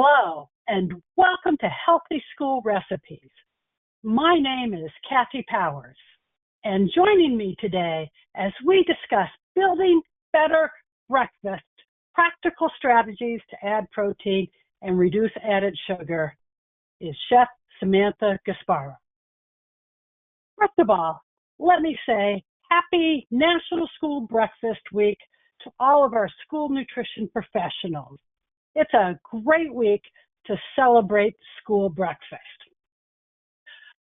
Hello, and welcome to Healthy School Recipes. My name is Kathy Powers, and joining me today as we discuss building better breakfast, practical strategies to add protein and reduce added sugar is Chef Samantha Gasparo. First of all, let me say happy National School Breakfast Week to all of our school nutrition professionals. It's a great week to celebrate school breakfast.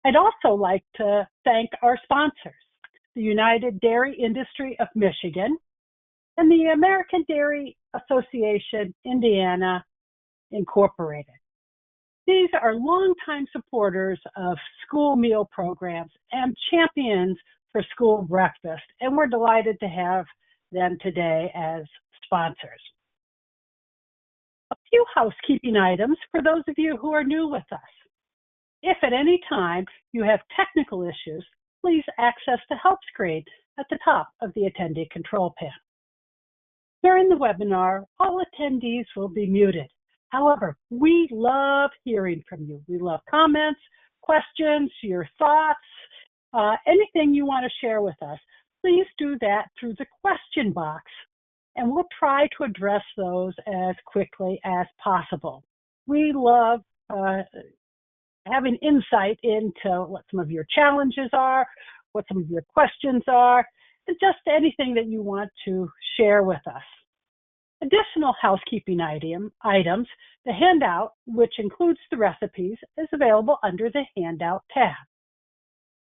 I'd also like to thank our sponsors, the United Dairy Industry of Michigan and the American Dairy Association Indiana Incorporated. These are longtime supporters of school meal programs and champions for school breakfast, and we're delighted to have them today as sponsors. A few housekeeping items for those of you who are new with us. If at any time you have technical issues, please access the help screen at the top of the attendee control panel. During the webinar, all attendees will be muted. However, we love hearing from you. We love comments, questions, your thoughts, anything you want to share with us. Please do that through the question box, and we'll try to address those as quickly as possible. We love having insight into what some of your challenges are, what some of your questions are, and just anything that you want to share with us. Additional housekeeping items, the handout, which includes the recipes, is available under the Handout tab.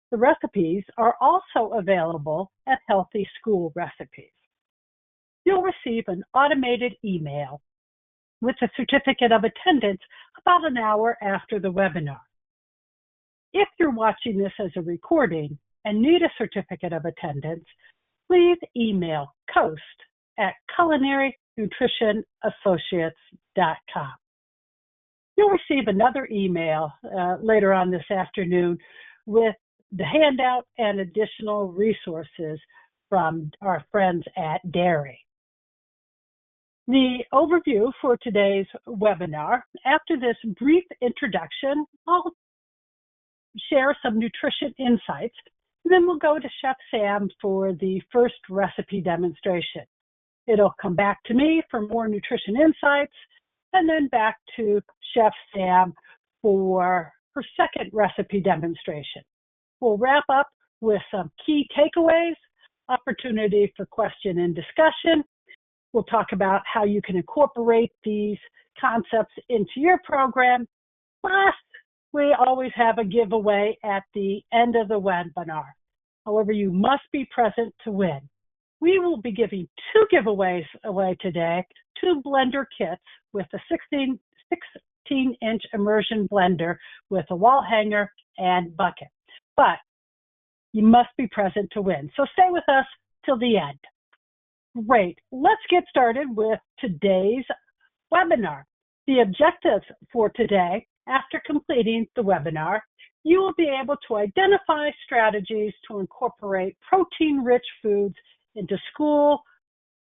The recipes are also available at Healthy School Recipes. You'll receive an automated email with a certificate of attendance about an hour after the webinar. If you're watching this as a recording and need a certificate of attendance, please email coast@culinarynutritionassociates.com. You'll receive another email later on this afternoon with the handout and additional resources from our friends at Dairy. The overview for today's webinar: after this brief introduction, I'll share some nutrition insights, and then we'll go to Chef Sam for the first recipe demonstration. It'll come back to me for more nutrition insights, and then back to Chef Sam for her second recipe demonstration. We'll wrap up with some key takeaways, opportunity for question and discussion. We'll talk about how you can incorporate these concepts into your program. Last, we always have a giveaway at the end of the webinar. However, you must be present to win. We will be giving two giveaways away today, two blender kits with a 16-inch immersion blender with a wall hanger and bucket. But you must be present to win. So stay with us till the end. Great. Let's get started with today's webinar. The objectives for today: after completing the webinar, you will be able to identify strategies to incorporate protein-rich foods into school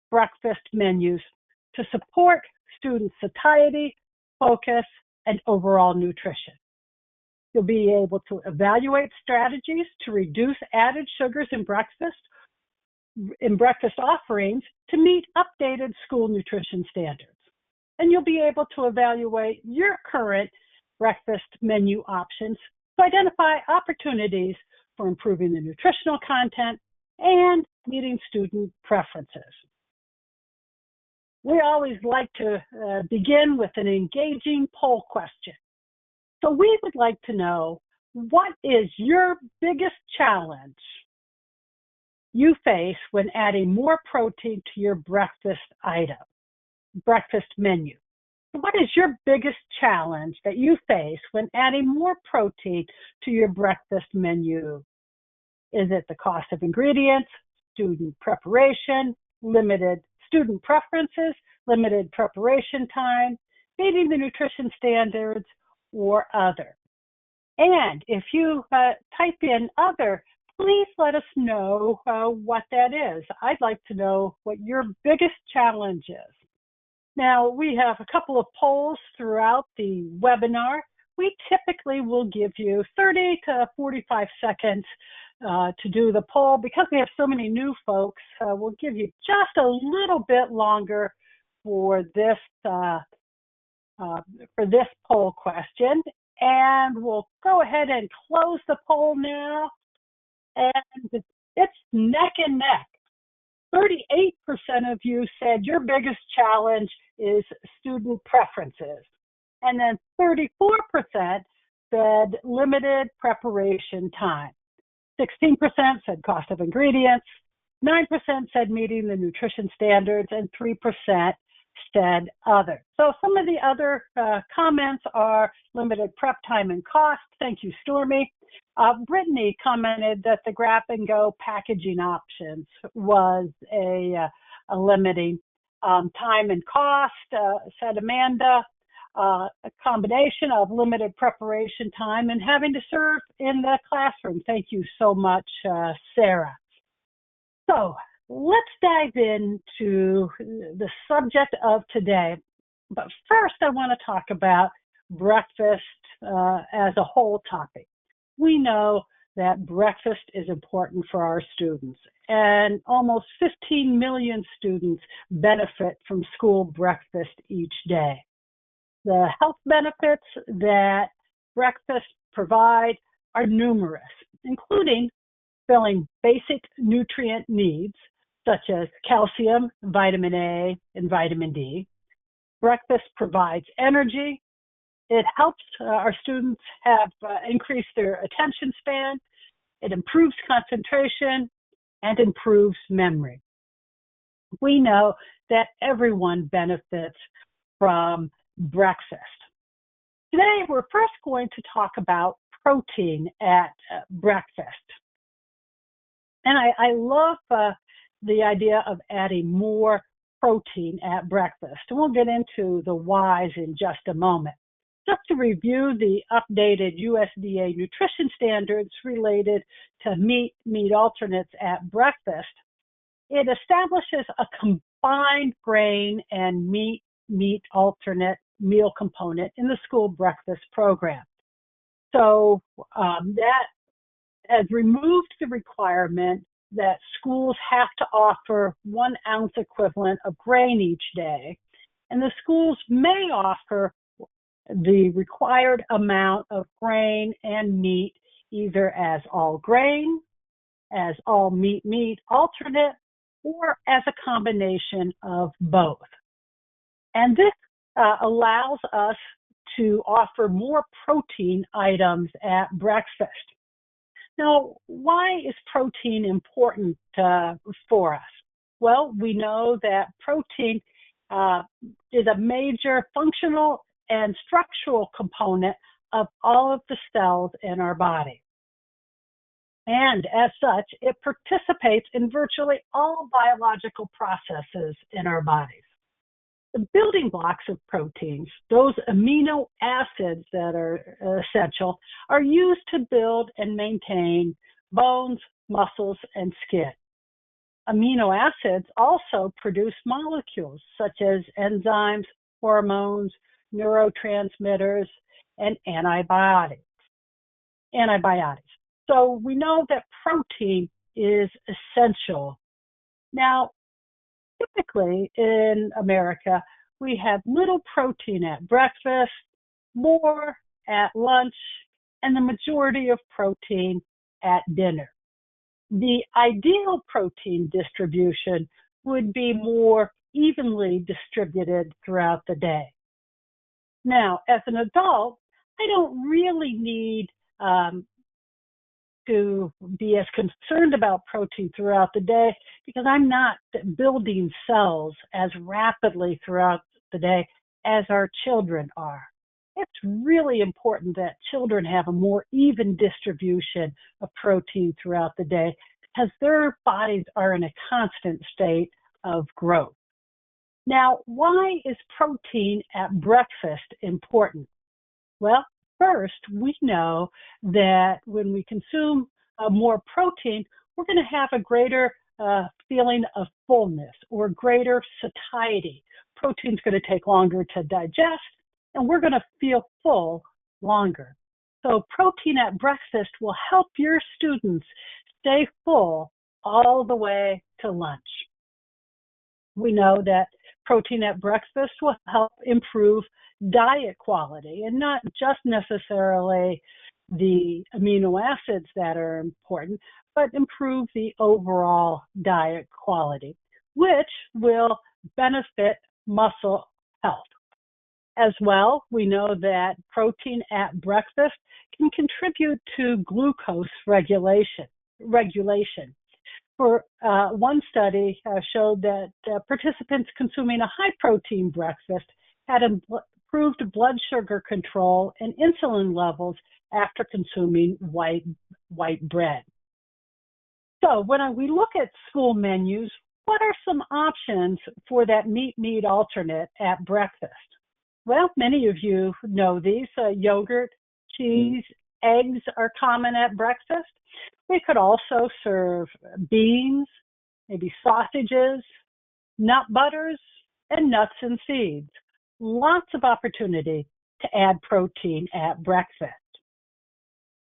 breakfast menus to support student satiety, focus, and overall nutrition. You'll be able to evaluate strategies to reduce added sugars in breakfast offerings to meet updated school nutrition standards. And you'll be able to evaluate your current breakfast menu options to identify opportunities for improving the nutritional content and meeting student preferences. We always like to begin with an engaging poll question. So we would like to know, what is your biggest challenge you face when adding more protein to your breakfast menu? What is your biggest challenge that you face when adding more protein to your breakfast menu? Is it the cost of ingredients, student preparation, limited student preferences, limited preparation time, meeting the nutrition standards, or other? And if you type in other, please let us know what that is. I'd like to know what your biggest challenge is. Now, we have a couple of polls throughout the webinar. We typically will give you 30 to 45 seconds to do the poll. Because we have so many new folks, we'll give you just a little bit longer for this poll question. And we'll go ahead and close the poll now. And it's neck and neck. 38% of you said your biggest challenge is student preferences. And then 34% said limited preparation time. 16% said cost of ingredients. 9% said meeting the nutrition standards, and 3% said other. So some of the other comments are limited prep time and cost. Thank you, Stormy. Brittany commented that the grab and go packaging options was a limiting time and cost, said Amanda. A combination of limited preparation time and having to serve in the classroom. Thank you so much, Sarah. So let's dive into the subject of today. But first, I want to talk about breakfast as a whole topic. We know that breakfast is important for our students, and almost 15 million students benefit from school breakfast each day. The health benefits that breakfast provide are numerous, including filling basic nutrient needs such as calcium, vitamin A, and vitamin D. Breakfast provides energy. It helps our students have increase their attention span. It improves concentration and improves memory. We know that everyone benefits from breakfast. Today, we're first going to talk about protein at breakfast. And I love the idea of adding more protein at breakfast. And we'll get into the whys in just a moment. Just to review the updated USDA nutrition standards related to meat alternates at breakfast, it establishes a combined grain and meat alternate meal component in the school breakfast program. So that has removed the requirement that schools have to offer 1 ounce equivalent of grain each day, and the schools may offer the required amount of grain and meat either as all grain, as all meat alternate, or as a combination of both. And this allows us to offer more protein items at breakfast. Now, why is protein important for us? Well, we know that protein is a major functional and structural component of all of the cells in our body. And as such, it participates in virtually all biological processes in our bodies. The building blocks of proteins, those amino acids that are essential, are used to build and maintain bones, muscles, and skin. Amino acids also produce molecules such as enzymes, hormones, neurotransmitters, and antibiotics. So we know that protein is essential. Now, typically in America, we have little protein at breakfast, more at lunch, and the majority of protein at dinner. The ideal protein distribution would be more evenly distributed throughout the day. Now, as an adult, I don't really need to be as concerned about protein throughout the day because I'm not building cells as rapidly throughout the day as our children are. It's really important that children have a more even distribution of protein throughout the day because their bodies are in a constant state of growth. Now, why is protein at breakfast important? Well, first, we know that when we consume more protein, we're going to have a greater feeling of fullness or greater satiety. protein's going to take longer to digest, and we're going to feel full longer. So protein at breakfast will help your students stay full all the way to lunch. We know that protein at breakfast will help improve diet quality, and not just necessarily the amino acids that are important, but improve the overall diet quality, which will benefit muscle health. As well, we know that protein at breakfast can contribute to glucose regulation. For one study showed that participants consuming a high-protein breakfast had improved blood sugar control and insulin levels after consuming white bread. So when we look at school menus, what are some options for that meat alternate at breakfast? Well, many of you know these. Yogurt, cheese, eggs are common at breakfast. We could also serve beans, maybe sausages, nut butters, and nuts and seeds. Lots of opportunity to add protein at breakfast.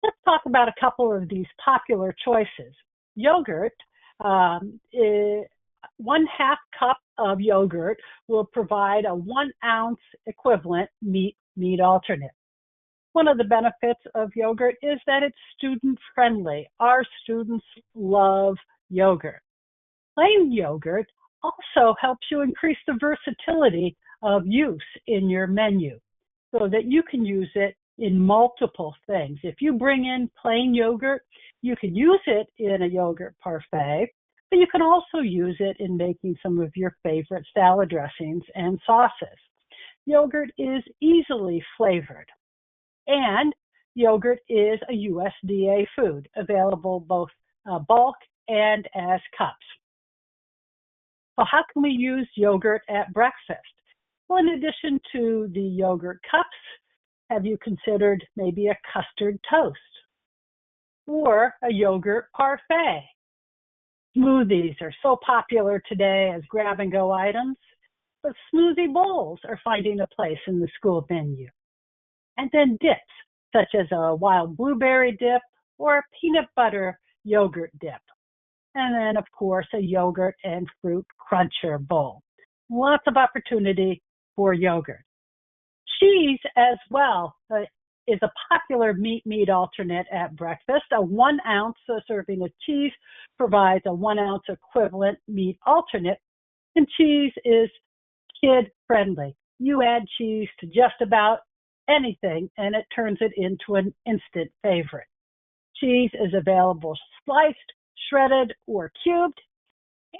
Let's talk about a couple of these popular choices. Yogurt, 1/2 cup of yogurt will provide a 1 ounce equivalent meat alternate. One of the benefits of yogurt is that it's student friendly. Our students love yogurt. Plain yogurt also helps you increase the versatility of use in your menu so that you can use it in multiple things. If you bring in plain yogurt, you can use it in a yogurt parfait, but you can also use it in making some of your favorite salad dressings and sauces. Yogurt is easily flavored, and yogurt is a USDA food, available both bulk and as cups. So how can we use yogurt at breakfast? Well, in addition to the yogurt cups, have you considered maybe a custard toast or a yogurt parfait? Smoothies are so popular today as grab-and-go items, but smoothie bowls are finding a place in the school menu. And then dips, such as a wild blueberry dip or a peanut butter yogurt dip. And then, of course, a yogurt and fruit cruncher bowl. Lots of opportunity for yogurt. Cheese as well is a popular meat alternate at breakfast. A 1 ounce serving of cheese provides a 1 ounce equivalent meat alternate, and cheese is kid friendly. You add cheese to just about anything and it turns it into an instant favorite. Cheese is available sliced, shredded, or cubed,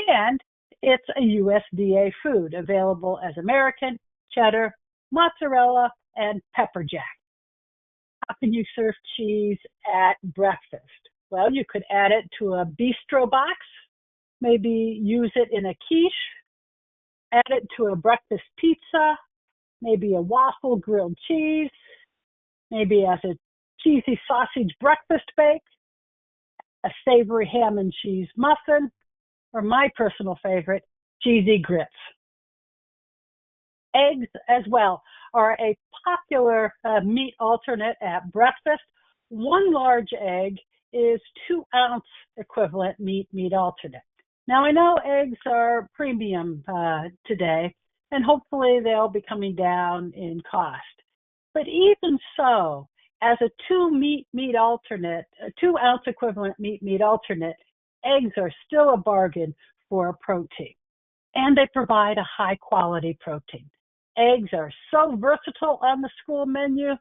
and it's a USDA food, available as American, cheddar, mozzarella, and pepper jack. How can you serve cheese at breakfast? Well, you could add it to a bistro box, maybe use it in a quiche, add it to a breakfast pizza, maybe a waffle grilled cheese, maybe as a cheesy sausage breakfast bake, a savory ham and cheese muffin, or my personal favorite, cheesy grits. Eggs as well are a popular meat alternate at breakfast. 1 large egg is 2 ounce equivalent meat alternate. Now I know eggs are premium today, and hopefully they'll be coming down in cost. But even so, as a 2 ounce equivalent meat alternate, eggs are still a bargain for a protein, and they provide a high quality protein. Eggs are so versatile on the school menu,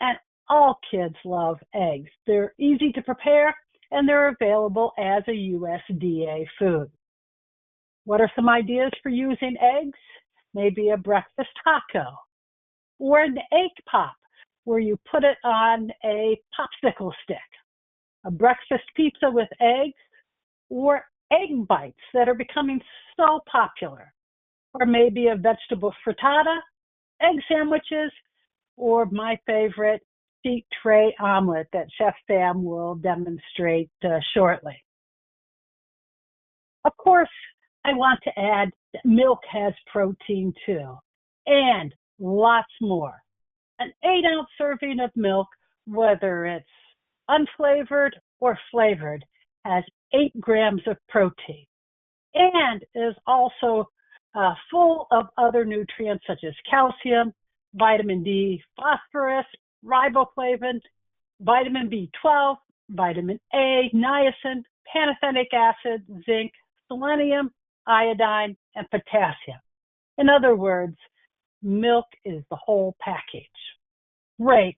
and all kids love eggs. They're easy to prepare, and they're available as a USDA food. What are some ideas for using eggs? Maybe a breakfast taco, or an egg pop, where you put it on a popsicle stick, a breakfast pizza with eggs, or egg bites that are becoming so popular, or maybe a vegetable frittata, egg sandwiches, or my favorite, sheet tray omelet that Chef Sam will demonstrate shortly. Of course, I want to add that milk has protein too, and lots more. An 8-ounce serving of milk, whether it's unflavored or flavored, has 8 grams of protein and is also full of other nutrients such as calcium, vitamin D, phosphorus, riboflavin, vitamin B12, vitamin A, niacin, pantothenic acid, zinc, selenium, iodine, and potassium. In other words, milk is the whole package. Great.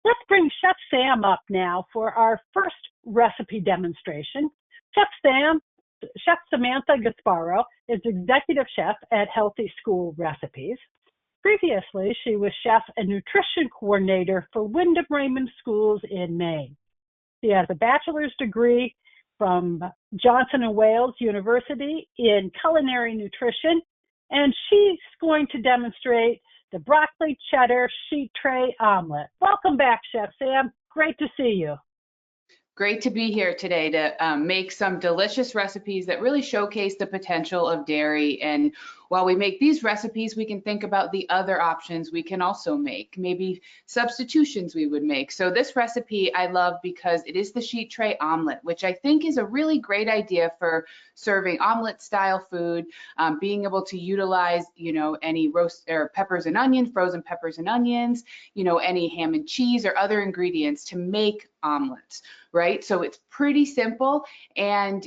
Let's bring Chef Sam up now for our first recipe demonstration. Chef Samantha Gasparo is executive chef at Healthy School Recipes. Previously, she was chef and nutrition coordinator for Wyndham Raymond Schools in Maine. She has a bachelor's degree from Johnson & Wales University in culinary nutrition, and she's going to demonstrate the broccoli cheddar sheet tray omelet. Welcome back, Chef Sam. Great to see you. Great to be here today to make some delicious recipes that really showcase the potential of dairy. And while we make these recipes, we can think about the other options we can also make, maybe substitutions we would make. So this recipe I love because it is the sheet tray omelet, which I think is a really great idea for serving omelet style food, being able to utilize, any roast or peppers and onions, frozen peppers and onions, any ham and cheese or other ingredients to make omelets, right? So it's pretty simple, and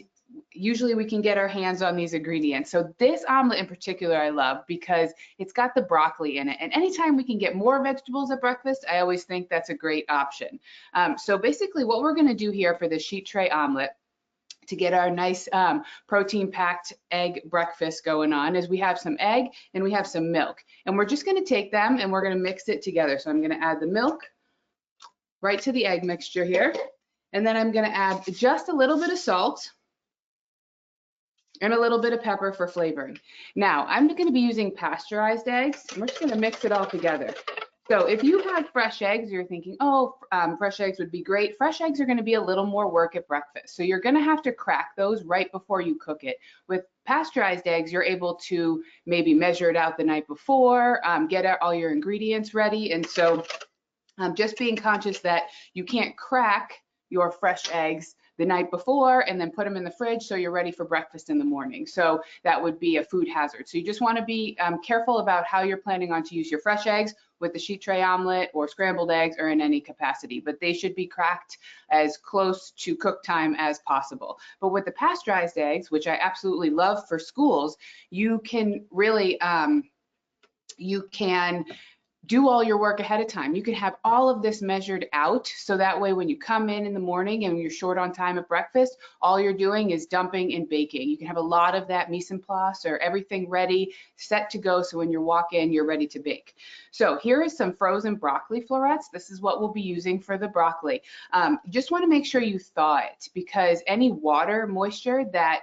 usually we can get our hands on these ingredients. So this omelet in particular I love because it's got the broccoli in it, and anytime we can get more vegetables at breakfast, I always think that's a great option. So basically what we're going to do here for the sheet tray omelet to get our nice protein-packed egg breakfast going on is we have some egg and we have some milk, and we're just going to take them and we're going to mix it together. So I'm going to add the milk right to the egg mixture here, and then I'm going to add just a little bit of salt and a little bit of pepper for flavoring. Now I'm going to be using pasteurized eggs, and we're just going to mix it all together. So if you have fresh eggs, you're thinking, oh, fresh eggs would be great. Fresh eggs are going to be a little more work at breakfast, so you're going to have to crack those right before you cook it. With pasteurized eggs, you're able to maybe measure it out the night before, get all your ingredients ready, and so just being conscious that you can't crack your fresh eggs the night before and then put them in the fridge so you're ready for breakfast in the morning. So that would be a food hazard. So you just want to be careful about how you're planning on to use your fresh eggs with the sheet tray omelet or scrambled eggs or in any capacity, but they should be cracked as close to cook time as possible. But with the pasteurized eggs, which I absolutely love for schools, you can really, do all your work ahead of time. You can have all of this measured out, so that way when you come in the morning and you're short on time at breakfast, all you're doing is dumping and baking. You can have a lot of that mise en place or everything ready, set to go, so when you walk in, you're ready to bake. So here is some frozen broccoli florets. This is what we'll be using for the broccoli. Just want to make sure you thaw it, because any water moisture that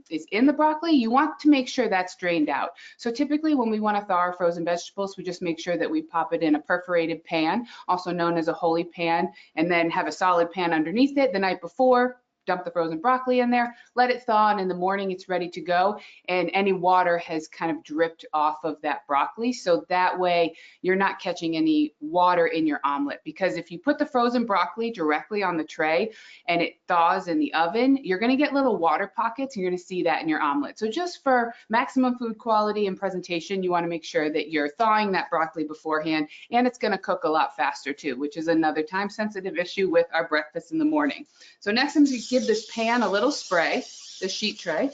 is in the broccoli, you want to make sure that's drained out. So typically when we want to thaw our frozen vegetables, we just make sure that we pop it in a perforated pan, also known as a holy pan, and then have a solid pan underneath it the night before. Dump the frozen broccoli in there, let it thaw, and in the morning it's ready to go, and any water has kind of dripped off of that broccoli, so that way you're not catching any water in your omelet. Because if you put the frozen broccoli directly on the tray and it thaws in the oven, you're going to get little water pockets, and you're going to see that in your omelet. So just for maximum food quality and presentation, you want to make sure that you're thawing that broccoli beforehand, and it's going to cook a lot faster too, which is another time sensitive issue with our breakfast in the morning. So next I'm going to give this pan a little spray, the sheet tray,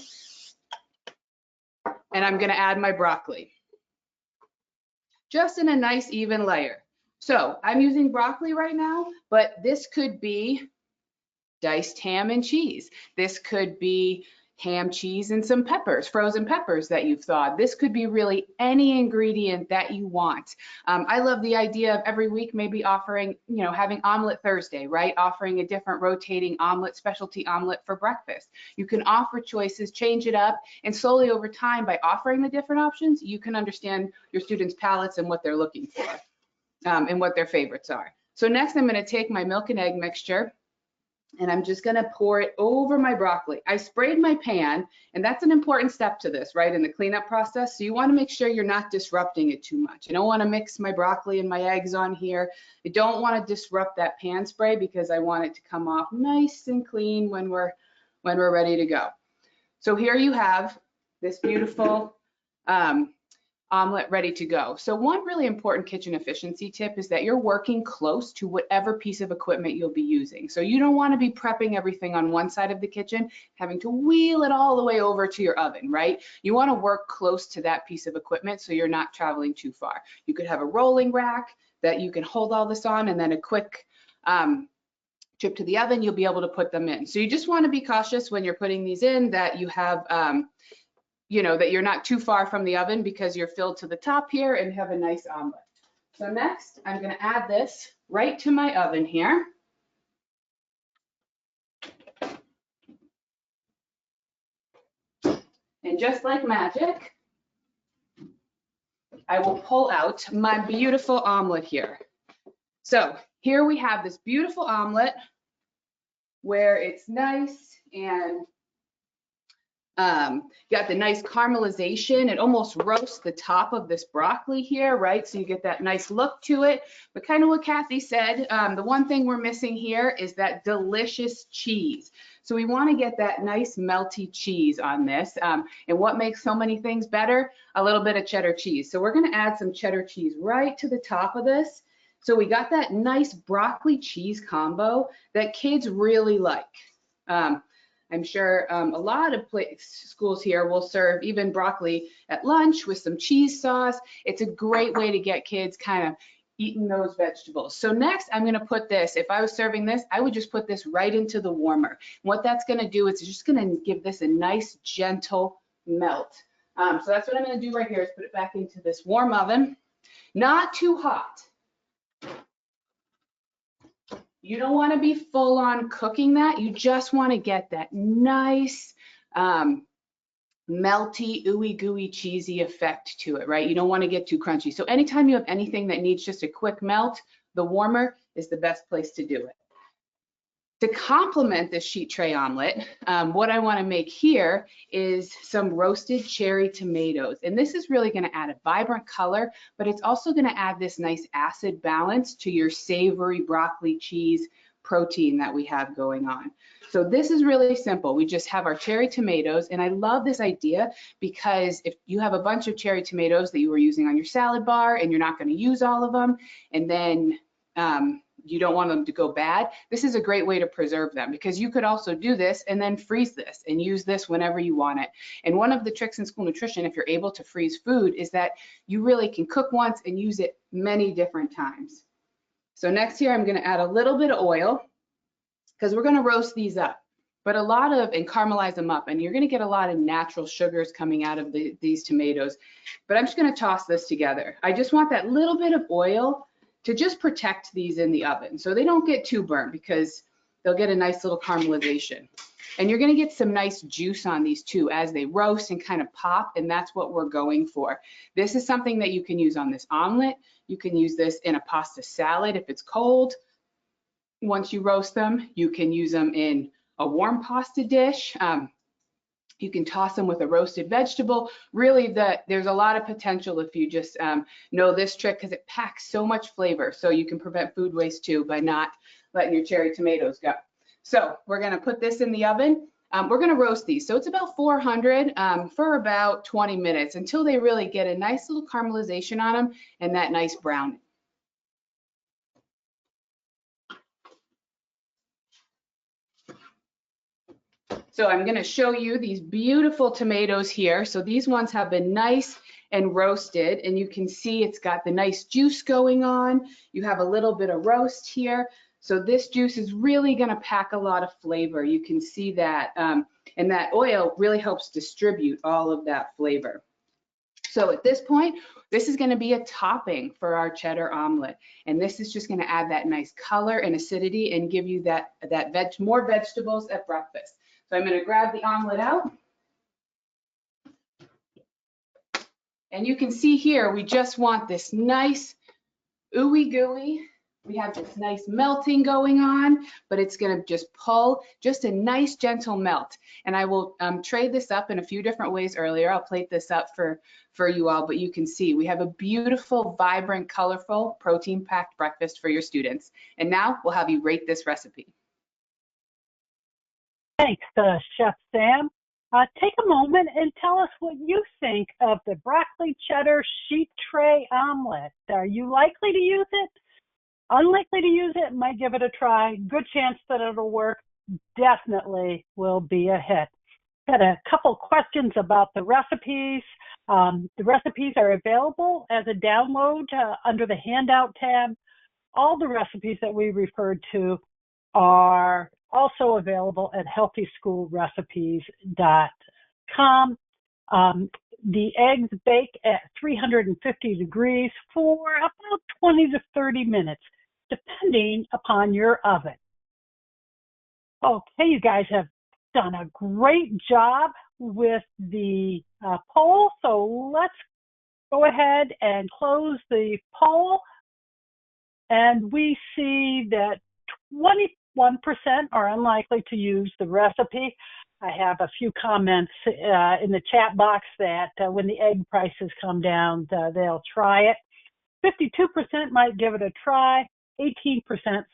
and I'm going to add my broccoli just in a nice even layer. So I'm using broccoli right now, but this could be diced ham and cheese. This could be ham, cheese, and some peppers, frozen peppers that you've thawed. This could be really any ingredient that you want. I love the idea of every week maybe offering, having omelet Thursday, right? Offering a different rotating omelet, specialty omelet for breakfast. You can offer choices, change it up, and slowly over time, by offering the different options, you can understand your students' palates and what they're looking for, and what their favorites are. So next I'm going to take my milk and egg mixture, And I'm just gonna pour it over my broccoli. I sprayed my pan, and that's an important step to this, right, in the cleanup process. So you wanna make sure you're not disrupting it too much. I don't wanna mix my broccoli and my eggs on here. I don't wanna disrupt that pan spray because I want it to come off nice and clean when we're ready to go. So here you have this beautiful omelet ready to go. So one really important kitchen efficiency tip is that you're working close to whatever piece of equipment you'll be using. So you don't want to be prepping everything on one side of the kitchen, having to wheel it all the way over to your oven, right? You want to work close to that piece of equipment so you're not traveling too far. You could have a rolling rack that you can hold all this on, and then a quick trip to the oven, you'll be able to put them in. So you just want to be cautious when you're putting these in that you have you know, that you're not too far from the oven because you're filled to the top here and have a nice omelet. So next, I'm going to add this right to my oven here. And just like magic, I will pull out my beautiful omelet here. So here we have this beautiful omelet where it's nice and got the nice caramelization. It almost roasts the top of this broccoli here, right? So you get that nice look to it. But kind of what Kathy said, the one thing we're missing here is that delicious cheese. So we want to get that nice melty cheese on this. And what makes so many things better? A little bit of cheddar cheese. So we're going to add some cheddar cheese right to the top of this. So we got that nice broccoli cheese combo that kids really like. I'm sure a lot of schools here will serve even broccoli at lunch with some cheese sauce. It's a great way to get kids kind of eating those vegetables. So next I'm going to put this, if I was serving this, I would just put this right into the warmer. What that's going to do is it's just going to give this a nice gentle melt. So that's what I'm going to do right here is put it back into this warm oven. Not too hot. You don't want to be full on cooking that. You just want to get that nice, melty, ooey gooey, cheesy effect to it, right? You don't want to get too crunchy. So anytime you have anything that needs just a quick melt, the warmer is the best place to do it. To complement this sheet tray omelet, what I want to make here is some roasted cherry tomatoes. And this is really going to add a vibrant color, but it's also going to add this nice acid balance to your savory broccoli cheese protein that we have going on. So this is really simple. We just have our cherry tomatoes, and I love this idea because if you have a bunch of cherry tomatoes that you were using on your salad bar and you're not going to use all of them, and then you don't want them to go bad, this is a great way to preserve them, because you could also do this and then freeze this and use this whenever you want it. And one of the tricks in school nutrition, if you're able to freeze food, is that you really can cook once and use it many different times. So next here, I'm going to add a little bit of oil because we're going to roast these up, but and caramelize them up, and you're going to get a lot of natural sugars coming out of these tomatoes. But I'm just going to toss this together. I just want that little bit of oil to just protect these in the oven so they don't get too burnt, because they'll get a nice little caramelization. And you're going to get some nice juice on these too as they roast and kind of pop, and that's what we're going for. This is something that you can use on this omelet. You can use this in a pasta salad if it's cold. Once you roast them, you can use them in a warm pasta dish. You can toss them with a roasted vegetable. Really, there's a lot of potential if you just know this trick, because it packs so much flavor. So you can prevent food waste too by not letting your cherry tomatoes go. So we're going to put this in the oven. We're going to roast these. So it's about 400 for about 20 minutes until they really get a nice little caramelization on them and that nice browning. So I'm going to show you these beautiful tomatoes here. So these ones have been nice and roasted, and you can see it's got the nice juice going on. You have a little bit of roast here. So this juice is really going to pack a lot of flavor. You can see that, and that oil really helps distribute all of that flavor. So at this point, this is going to be a topping for our cheddar omelet, and this is just going to add that nice color and acidity and give you more vegetables at breakfast. So I'm going to grab the omelet out. And you can see here, we just want this nice ooey gooey We have this nice melting going on, but it's going to just pull, just a nice gentle melt. And I will trade this up in a few different ways earlier. I'll plate this up for you all, but you can see we have a beautiful, vibrant, colorful, protein-packed breakfast for your students. And now we'll have you rate this recipe. Thanks, Chef Sam. Take a moment and tell us what you think of the broccoli cheddar sheet tray omelet. Are you likely to use it? Unlikely to use it? Might give it a try. Good chance that it'll work. Definitely will be a hit. Got a couple questions about the recipes. The recipes are available as a download under the handout tab. All the recipes that we referred to are also available at healthyschoolrecipes.com. The eggs bake at 350 degrees for about 20 to 30 minutes, depending upon your oven. Okay, you guys have done a great job with the poll, so let's go ahead and close the poll. And we see that 21% are unlikely to use the recipe. I have a few comments in the chat box that when the egg prices come down, they'll try it. 52% might give it a try. 18%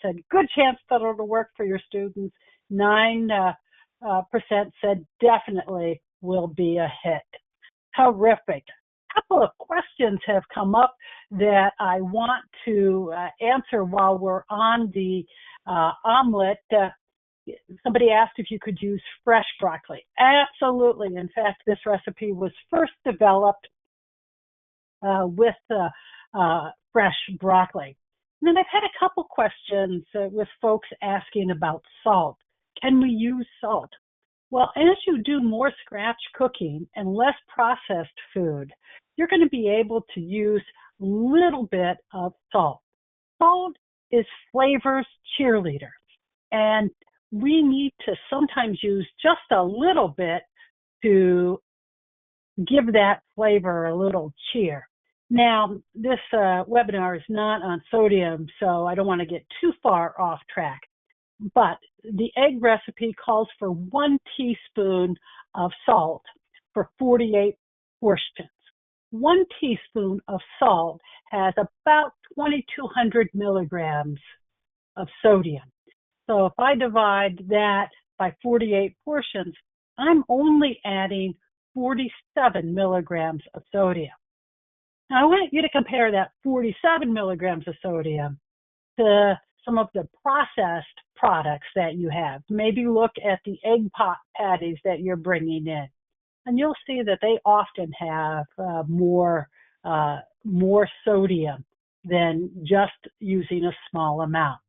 said good chance that it'll work for your students. 9% said definitely will be a hit. Terrific. A couple of questions have come up that I want to answer while we're on the omelet. Somebody asked if you could use fresh broccoli. Absolutely. In fact, this recipe was first developed with fresh broccoli. And then I've had a couple questions with folks asking about salt. Can we use salt? Well, as you do more scratch cooking and less processed food, you're going to be able to use a little bit of salt. Salt is flavor's cheerleader, and we need to sometimes use just a little bit to give that flavor a little cheer. Now, this webinar is not on sodium, so I don't want to get too far off track. But the egg recipe calls for 1 teaspoon of salt for 48 portions. 1 teaspoon of salt has about 2,200 milligrams of sodium. So if I divide that by 48 portions, I'm only adding 47 milligrams of sodium. Now I want you to compare that 47 milligrams of sodium to some of the processed products that you have. Maybe look at the egg pot patties that you're bringing in, and you'll see that they often have more sodium than just using a small amount.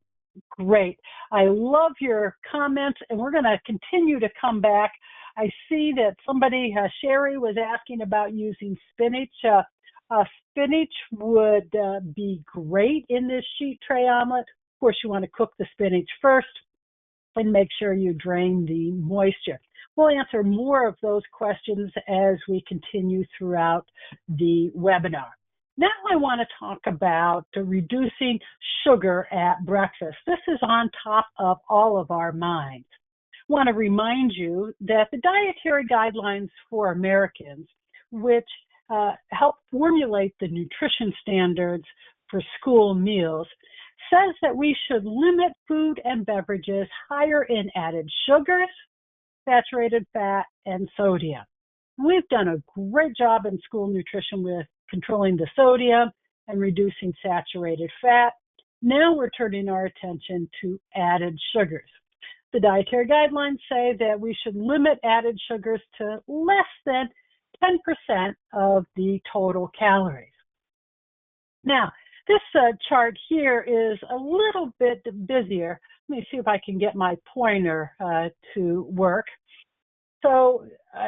Great. I love your comments, and we're going to continue to come back. I see that somebody, Sherry, was asking about using spinach. Spinach would be great in this sheet tray omelet. Of course, you want to cook the spinach first and make sure you drain the moisture. We'll answer more of those questions as we continue throughout the webinar. Now I want to talk about reducing sugar at breakfast. This is on top of all of our minds. I want to remind you that the dietary guidelines for Americans, which help formulate the nutrition standards for school meals, says that we should limit food and beverages higher in added sugars, saturated fat, and sodium. We've done a great job in school nutrition with controlling the sodium and reducing saturated fat. Now we're turning our attention to added sugars. The dietary guidelines say that we should limit added sugars to less than 10% of the total calories. Now, this chart here is a little bit busier. Let me see if I can get my pointer to work. So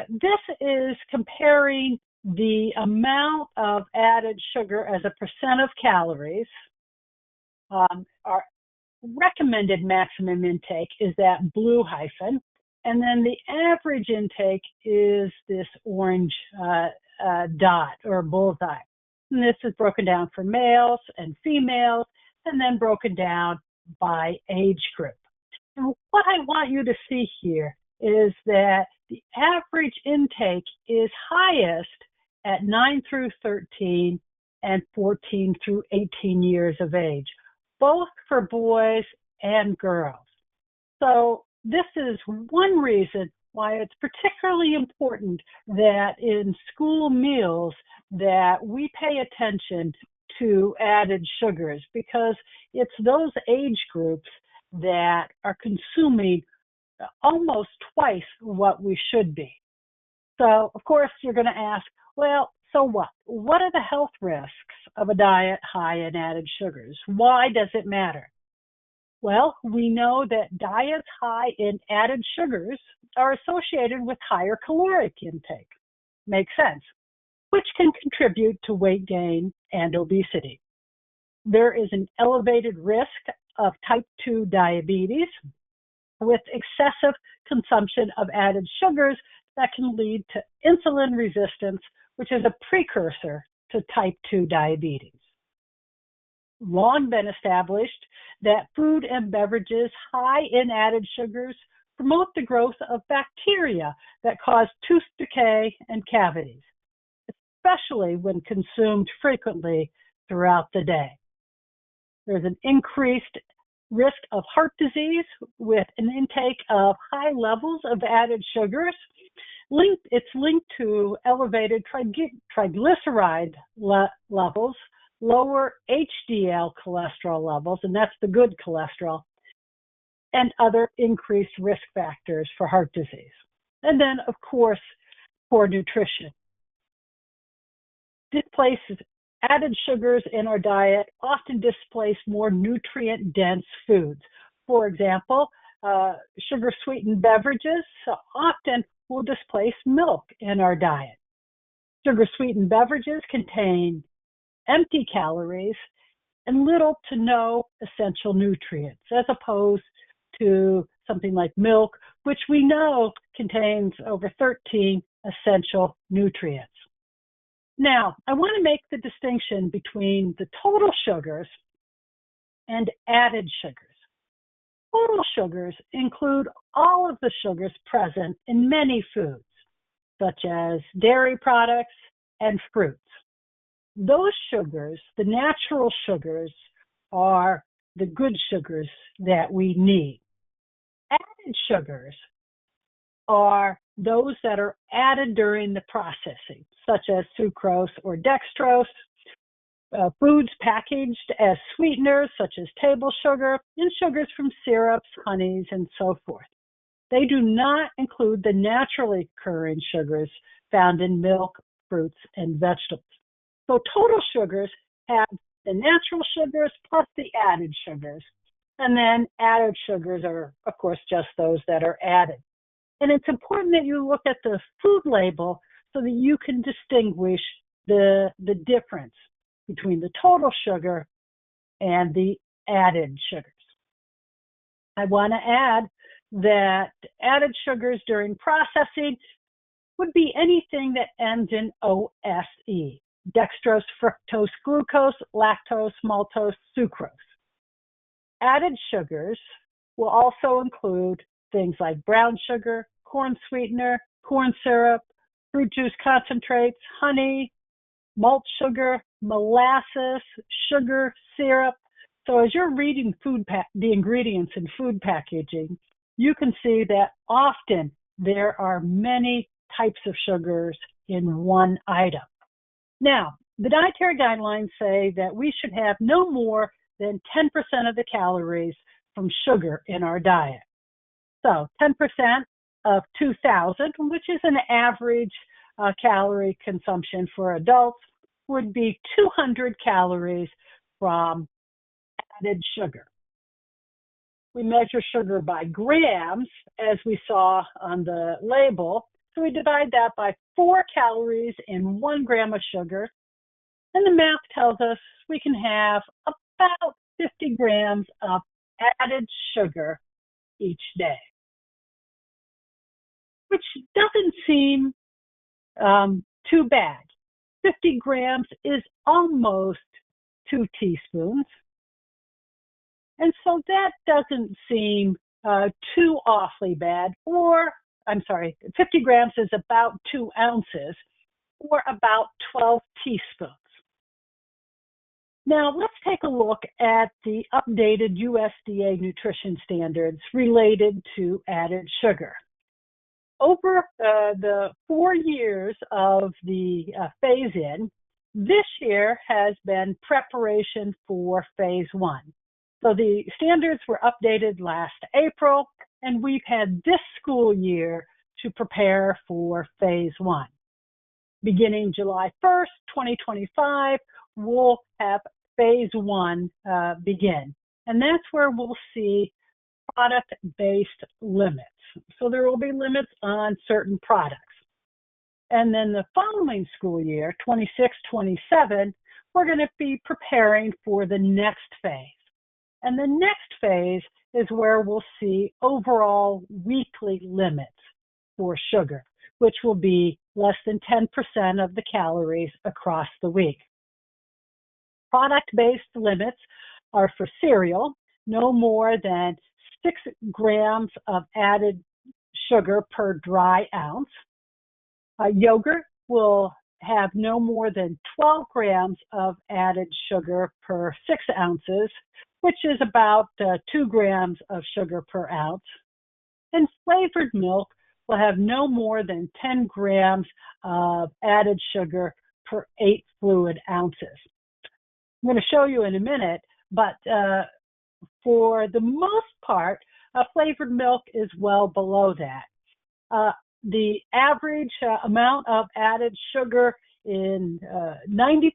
this is comparing the amount of added sugar as a percent of calories. Our recommended maximum intake is that blue hyphen, and then the average intake is this orange dot or bullseye. And this is broken down for males and females, and then broken down by age group. And what I want you to see here is that the average intake is highest at 9 through 13 and 14 through 18 years of age, both for boys and girls. So this is one reason why it's particularly important that in school meals that we pay attention to added sugars, because it's those age groups that are consuming almost twice what we should be. So, of course, you're going to ask, well, so what? What are the health risks of a diet high in added sugars? Why does it matter? Well, we know that diets high in added sugars are associated with higher caloric intake. Makes sense, which can contribute to weight gain and obesity. There is an elevated risk of type 2 diabetes with excessive consumption of added sugars that can lead to insulin resistance, which is a precursor to type 2 diabetes. Long been established that food and beverages high in added sugars promote the growth of bacteria that cause tooth decay and cavities, especially when consumed frequently throughout the day. There's an increased risk of heart disease with an intake of high levels of added sugars. It's linked to elevated triglyceride levels, lower HDL cholesterol levels, and that's the good cholesterol, and other increased risk factors for heart disease. And then, of course, poor nutrition. Added sugars in our diet often displace more nutrient-dense foods. For example, sugar-sweetened beverages often will displace milk in our diet. Sugar-sweetened beverages contain empty calories and little to no essential nutrients, as opposed to something like milk, which we know contains over 13 essential nutrients. Now, I want to make the distinction between the total sugars and added sugars. Total sugars include all of the sugars present in many foods, such as dairy products and fruits. Those sugars, the natural sugars, are the good sugars that we need. Added sugars are those that are added during the processing, such as sucrose or dextrose, foods packaged as sweeteners, such as table sugar, and sugars from syrups, honeys, and so forth. They do not include the naturally occurring sugars found in milk, fruits, and vegetables. So total sugars have the natural sugars plus the added sugars. And then added sugars are, of course, just those that are added. And it's important that you look at the food label so that you can distinguish the difference between the total sugar and the added sugars. I want to add that added sugars during processing would be anything that ends in OSE: dextrose, fructose, glucose, lactose, maltose, sucrose. Added sugars will also include things like brown sugar, corn sweetener, corn syrup, fruit juice concentrates, honey, malt sugar, molasses, sugar, syrup. So as you're reading the ingredients in food packaging, you can see that often there are many types of sugars in one item. Now, the dietary guidelines say that we should have no more than 10% of the calories from sugar in our diet. So 10% of 2,000, which is an average calorie consumption for adults, would be 200 calories from added sugar. We measure sugar by grams, as we saw on the label. So we divide that by 4 calories in 1 gram of sugar. And the math tells us we can have about 50 grams of added sugar each day, which doesn't seem too bad. 50 grams is almost 2 teaspoons. And so that doesn't seem too awfully bad. Or, I'm sorry, 50 grams is about 2 ounces, or about 12 teaspoons. Now, let's take a look at the updated USDA nutrition standards related to added sugar. Over the 4 years of the phase-in, this year has been preparation for phase 1. So the standards were updated last April, and we've had this school year to prepare for phase 1. Beginning July 1st, 2025, we'll have phase 1 begin. And that's where we'll see product-based limits. So there will be limits on certain products. And then the following school year, 26-27, we're going to be preparing for the next phase. And the next phase is where we'll see overall weekly limits for sugar, which will be less than 10% of the calories across the week. Product-based limits are for cereal, no more than 6 grams of added sugar per dry ounce. Yogurt will have no more than 12 grams of added sugar per 6 ounces, which is about 2 grams of sugar per ounce. And flavored milk will have no more than 10 grams of added sugar per 8 fluid ounces. I'm going to show you in a minute, but for the most part, flavored milk is well below that. The average amount of added sugar in 90%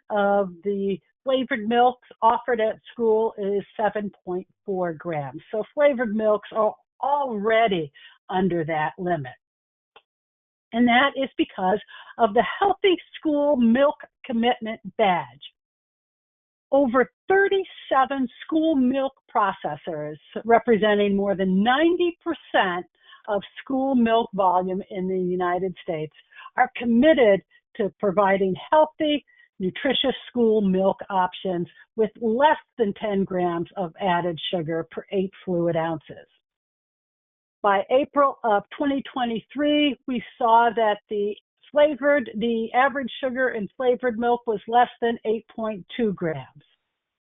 of the flavored milks offered at school is 7.4 grams. So flavored milks are already under that limit. And that is because of the Healthy School Milk Commitment Badge. Over 37 school milk processors, representing more than 90% of school milk volume in the United States, are committed to providing healthy, nutritious school milk options with less than 10 grams of added sugar per 8 fluid ounces. By April of 2023, we saw that the average sugar in flavored milk was less than 8.2 grams.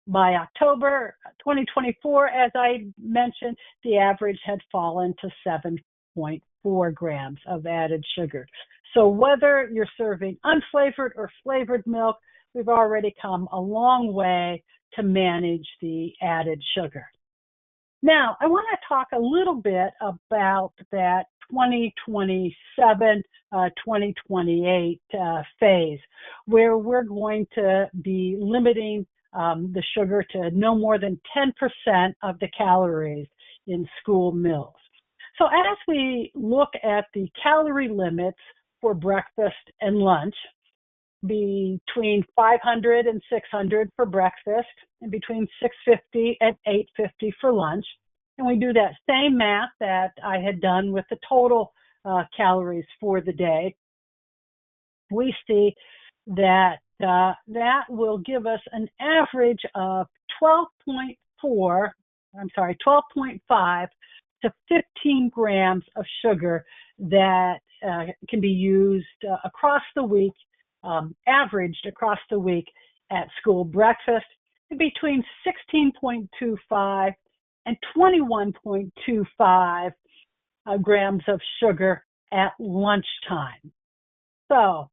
By October 2024, as I mentioned, the average had fallen to 7.4 grams of added sugar. So whether you're serving unflavored or flavored milk, we've already come a long way to manage the added sugar. Now, I want to talk a little bit about that 2027, 2028 phase, where we're going to be limiting the sugar to no more than 10% of the calories in school meals. So as we look at the calorie limits for breakfast and lunch, between 500 and 600 for breakfast, and between 650 and 850 for lunch. And we do that same math that I had done with the total calories for the day. We see that that will give us an average of 12.5 to 15 grams of sugar that can be used across the week, averaged across the week at school breakfast, between 16.25 and 21.25 grams of sugar at lunchtime. So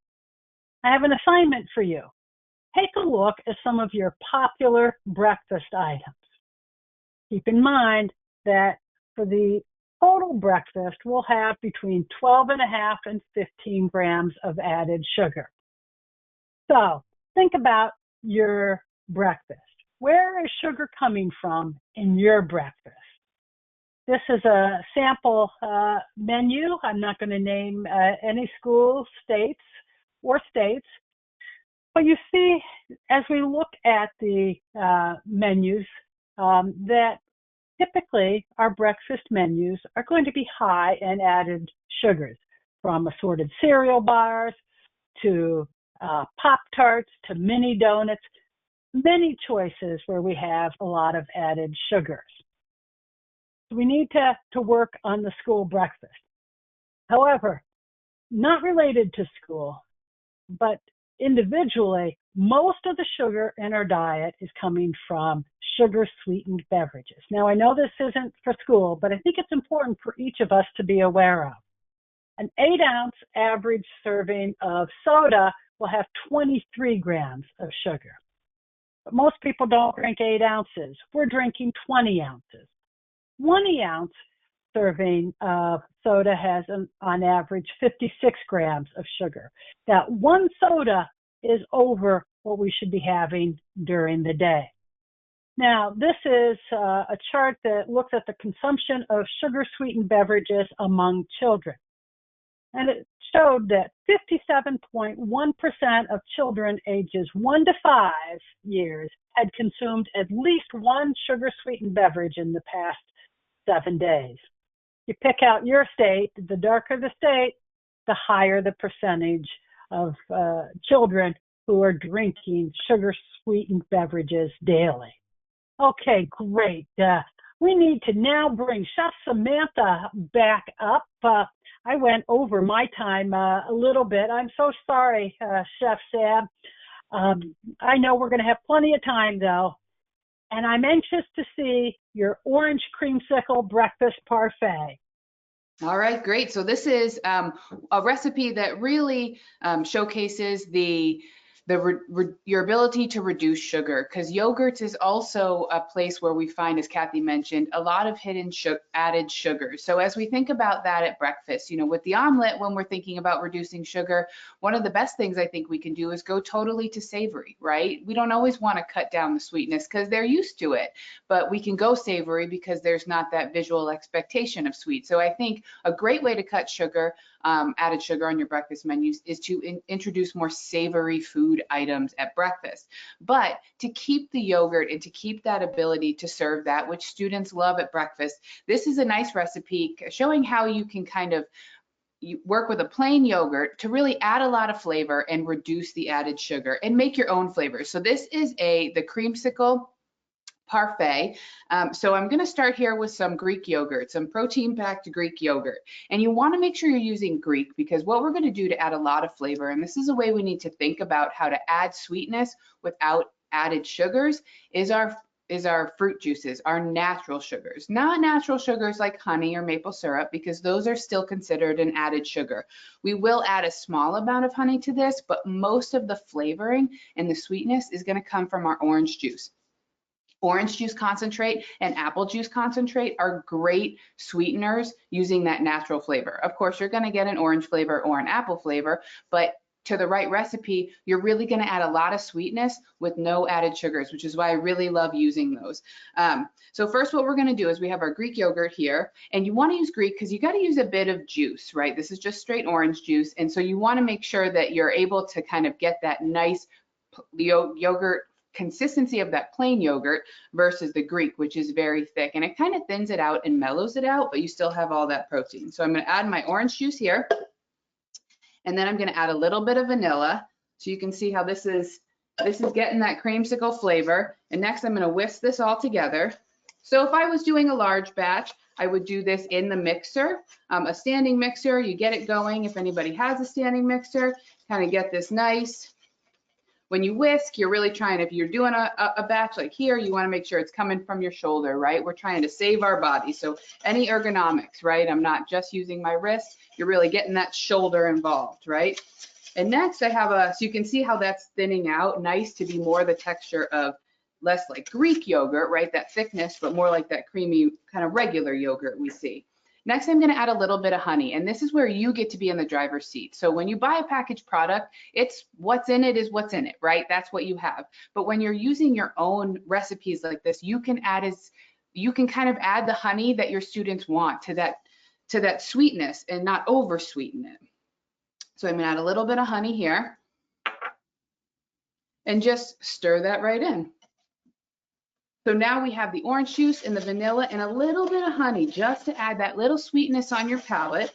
I have an assignment for you. Take a look at some of your popular breakfast items. Keep in mind that for the total breakfast, we'll have between 12.5 and 15 grams of added sugar. So think about your breakfast. Where is sugar coming from in your breakfast? This is a sample menu. I'm not going to name any schools, states, but you see, as we look at the menus, that typically our breakfast menus are going to be high in added sugars, from assorted cereal bars to Pop-Tarts to mini donuts. many choices where we have a lot of added sugars. So we need to work on the school breakfast. However, not related to school, but individually, most of the sugar in our diet is coming from sugar-sweetened beverages. Now, I know this isn't for school, but I think it's important for each of us to be aware of. An 8-ounce average serving of soda will have 23 grams of sugar. But most people don't drink 8 ounces. We're drinking 20 ounces. 1 ounce serving of soda has, on average, 56 grams of sugar. That one soda is over what we should be having during the day. Now, this is a chart that looks at the consumption of sugar-sweetened beverages among children. And it showed that 57.1% of children ages 1 to 5 years had consumed at least one sugar-sweetened beverage in the past 7 days. You pick out your state, the darker the state, the higher the percentage of children who are drinking sugar-sweetened beverages daily. Okay, great. We need to now bring Chef Samantha back up. I went over my time a little bit. I'm so sorry, Chef Sam. I know we're going to have plenty of time, though. And I'm anxious to see your orange creamsicle breakfast parfait. All right, great. So this is a recipe that really showcases your ability to reduce sugar, because yogurts is also a place where we find, as Kathy mentioned, a lot of hidden added sugars. So as we think about that at breakfast, you know, with the omelet, when we're thinking about reducing sugar, one of the best things I think we can do is go totally to savory, right? We don't always want to cut down the sweetness because they're used to it, but we can go savory because there's not that visual expectation of sweet. So I think a great way to cut sugar, added sugar on your breakfast menus, is to introduce more savory food items at breakfast. But to keep the yogurt and to keep that ability to serve that, which students love at breakfast, this is a nice recipe showing how you can kind of work with a plain yogurt to really add a lot of flavor and reduce the added sugar and make your own flavors. So this is the creamsicle parfait. So I'm going to start here with some Greek yogurt, some protein-packed Greek yogurt. And you want to make sure you're using Greek, because what we're going to do to add a lot of flavor, and this is a way we need to think about how to add sweetness without added sugars, is our fruit juices, our natural sugars. Not natural sugars like honey or maple syrup, because those are still considered an added sugar. We will add a small amount of honey to this, but most of the flavoring and the sweetness is going to come from our orange juice. Orange juice concentrate and apple juice concentrate are great sweeteners using that natural flavor. Of course, you're going to get an orange flavor or an apple flavor, but to the right recipe, you're really going to add a lot of sweetness with no added sugars, which is why I really love using those. So first, what we're going to do is we have our Greek yogurt here, and you want to use Greek because you got to use a bit of juice, right? This is just straight orange juice, and so you want to make sure that you're able to kind of get that nice yogurt consistency of that plain yogurt versus the Greek, which is very thick, and it kind of thins it out and mellows it out, but you still have all that protein. So I'm going to add my orange juice here, and then I'm going to add a little bit of vanilla, so you can see how this is getting that creamsicle flavor. And next I'm going to whisk this all together. So if I was doing a large batch, I would do this in the mixer, a standing mixer. You get it going if anybody has a standing mixer, kind of get this nice. When you whisk, you're really trying, if you're doing a batch like here, you want to make sure it's coming from your shoulder, right? We're trying to save our body. So any ergonomics, right? I'm not just using my wrist. You're really getting that shoulder involved, right? And next I have so you can see how that's thinning out, nice to be more the texture of less like Greek yogurt, right? That thickness, but more like that creamy kind of regular yogurt we see. Next, I'm going to add a little bit of honey, and this is where you get to be in the driver's seat. So when you buy a packaged product, it's what's in it is what's in it, right? That's what you have. But when you're using your own recipes like this, you can kind of add the honey that your students want to that sweetness and not over sweeten it. So I'm going to add a little bit of honey here and just stir that right in. So now we have the orange juice and the vanilla and a little bit of honey just to add that little sweetness on your palate.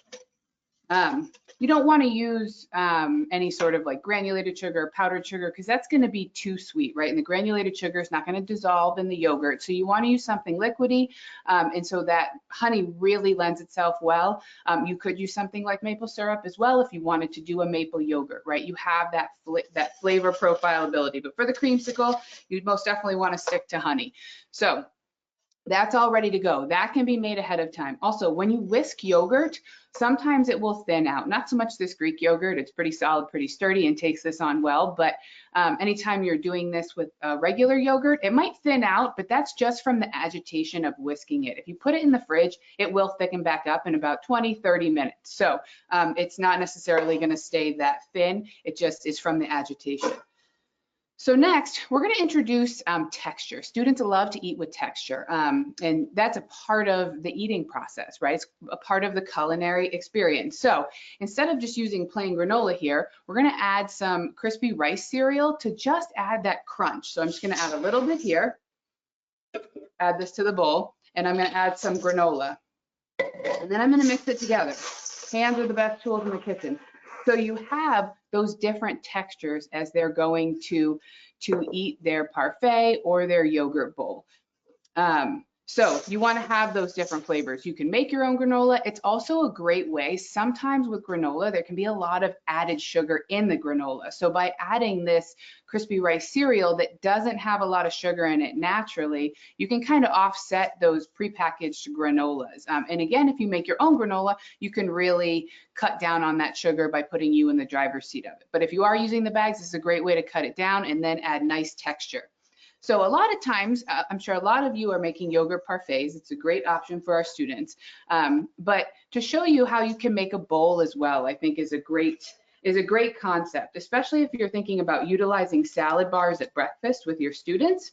You don't want to use any sort of like granulated sugar or powdered sugar because that's going to be too sweet, right? And the granulated sugar is not going to dissolve in the yogurt. So you want to use something liquidy, and so that honey really lends itself well. You could use something like maple syrup as well if you wanted to do a maple yogurt, right? You have that flavor profile ability. But for the creamsicle, you most definitely want to stick to honey. So that's all ready to go. That can be made ahead of time. Also, when you whisk yogurt, sometimes it will thin out. Not so much this Greek yogurt. It's pretty solid, pretty sturdy, and takes this on well. But anytime you're doing this with regular yogurt, it might thin out, but that's just from the agitation of whisking it. If you put it in the fridge, it will thicken back up in about 20, 30 minutes. So it's not necessarily going to stay that thin. It just is from the agitation. So next, we're going to introduce texture. Students love to eat with texture, and that's a part of the eating process, right? It's a part of the culinary experience. So instead of just using plain granola here, we're going to add some crispy rice cereal to just add that crunch. So I'm just going to add a little bit here, add this to the bowl, and I'm going to add some granola. And then I'm going to mix it together. Hands are the best tools in the kitchen. So you have those different textures as they're going to eat their parfait or their yogurt bowl. So you want to have those different flavors. You can make your own granola. It's also a great way. Sometimes with granola, there can be a lot of added sugar in the granola. So by adding this crispy rice cereal that doesn't have a lot of sugar in it naturally, you can kind of offset those prepackaged granolas. And again, if you make your own granola, you can really cut down on that sugar by putting you in the driver's seat of it. But if you are using the bags, this is a great way to cut it down and then add nice texture. So a lot of times, I'm sure a lot of you are making yogurt parfaits. It's a great option for our students. But to show you how you can make a bowl as well, I think is a great concept, especially if you're thinking about utilizing salad bars at breakfast with your students.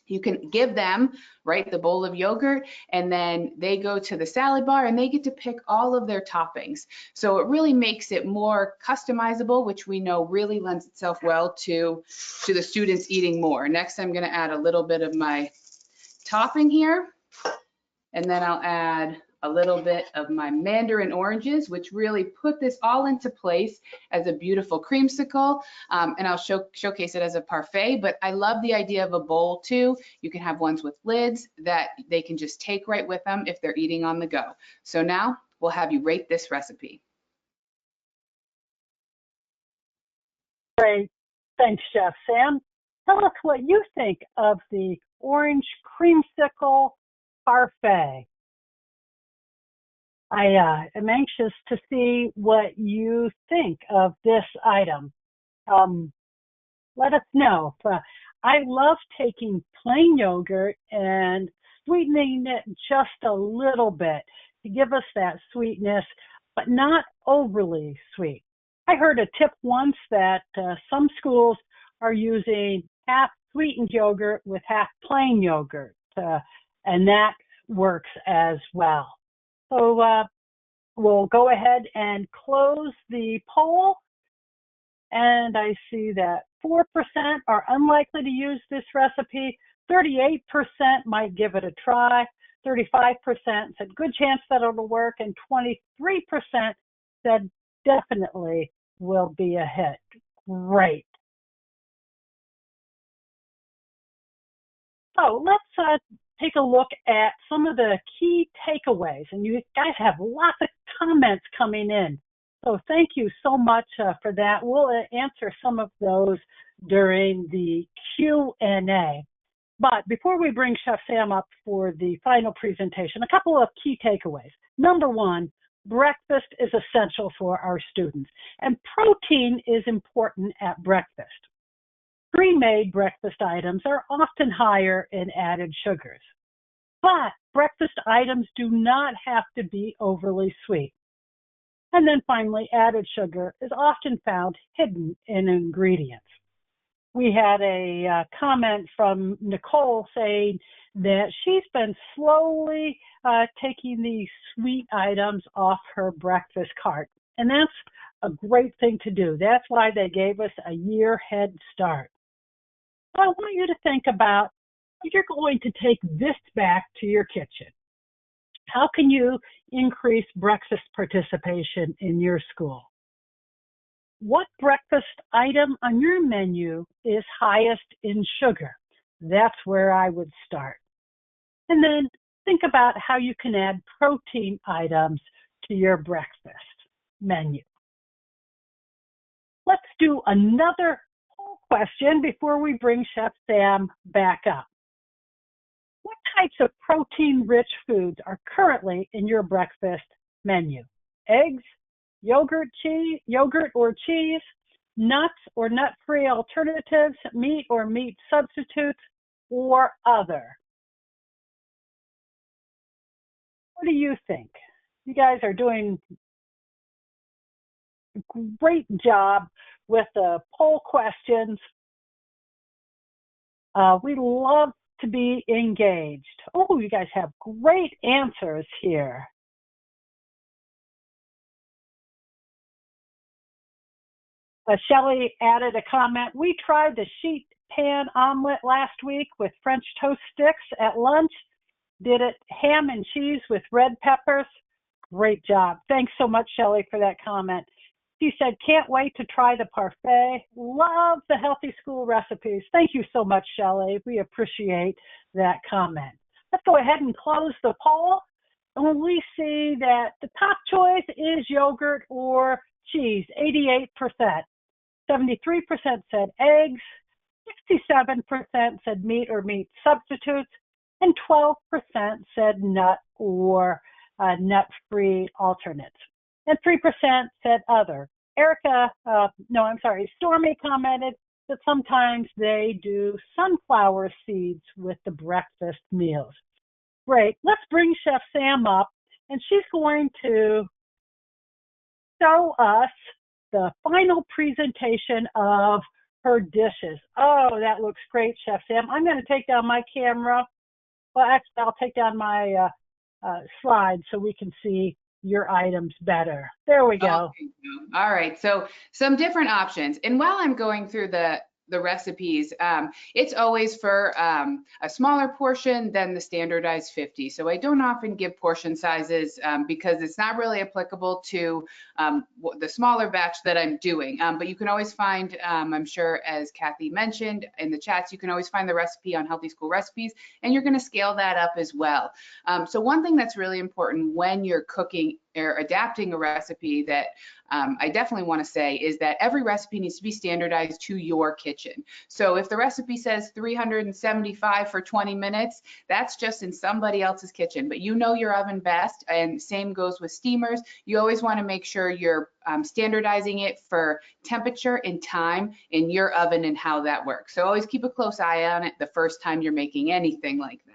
You can give them, right, the bowl of yogurt, and then they go to the salad bar and they get to pick all of their toppings. So it really makes it more customizable, which we know really lends itself well to the students eating more. Next, I'm going to add a little bit of my topping here, and then I'll add a little bit of my mandarin oranges, which really put this all into place as a beautiful creamsicle. And I'll showcase it as a parfait, but I love the idea of a bowl too. You can have ones with lids that they can just take right with them if they're eating on the go. So now we'll have you rate this recipe. Great. Thanks, Chef Sam. Tell us what you think of the orange creamsicle parfait. I am anxious to see what you think of this item. Let us know. I love taking plain yogurt and sweetening it just a little bit to give us that sweetness, but not overly sweet. I heard a tip once that some schools are using half sweetened yogurt with half plain yogurt, and that works as well. So we'll go ahead and close the poll. And I see that 4% are unlikely to use this recipe. 38% might give it a try. 35% said good chance that it'll work. And 23% said definitely will be a hit. Great. So let's take a look at some of the key takeaways. And you guys have lots of comments coming in. So thank you so much for that. We'll answer some of those during the Q&A. But before we bring Chef Sam up for the final presentation, a couple of key takeaways. Number one, breakfast is essential for our students, and protein is important at breakfast. Pre-made breakfast items are often higher in added sugars, but breakfast items do not have to be overly sweet. And then finally, added sugar is often found hidden in ingredients. We had a comment from Nicole saying that she's been slowly taking these sweet items off her breakfast cart. And that's a great thing to do. That's why they gave us a year head start. So I want you to think about how you're going to take this back to your kitchen. How can you increase breakfast participation in your school? What breakfast item on your menu is highest in sugar? That's where I would start. And then think about how you can add protein items to your breakfast menu. Let's do another poll question before we bring Chef Sam back up. What types of protein-rich foods are currently in your breakfast menu? Eggs, yogurt or cheese, nuts or nut-free alternatives, meat or meat substitutes, or other? What do you think? You guys are doing a great job with the poll questions. We love to be engaged. Oh, you guys have great answers here. Shelley added a comment. We tried the sheet pan omelet last week with French toast sticks at lunch. Did it ham and cheese with red peppers. Great job. Thanks so much, Shelley, for that comment. She said, can't wait to try the parfait. Love the healthy school recipes. Thank you so much, Shelley. We appreciate that comment. Let's go ahead and close the poll. And we see that the top choice is yogurt or cheese, 88%. 73% said eggs, 67% said meat or meat substitutes, and 12% said nut or nut-free alternates. And 3% said other. Stormy commented that sometimes they do sunflower seeds with the breakfast meals. Great. Let's bring Chef Sam up, and she's going to show us the final presentation of her dishes. Oh, that looks great, Chef Sam. I'm going to take down my camera. Well, actually, I'll take down my slide so we can see your items better. There we go. Okay. All right, so some different options. And while I'm going through the recipes, it's always for a smaller portion than the standardized 50. So I don't often give portion sizes because it's not really applicable to the smaller batch that I'm doing. But you can always find, I'm sure as Kathy mentioned in the chats, you can always find the recipe on Healthy School Recipes, and you're gonna scale that up as well. So one thing that's really important when you're cooking or adapting a recipe that I definitely want to say is that every recipe needs to be standardized to your kitchen. So if the recipe says 375 for 20 minutes, that's just in somebody else's kitchen, but you know your oven best, and same goes with steamers. You always want to make sure you're standardizing it for temperature and time in your oven and how that works. So always keep a close eye on it the first time you're making anything like that.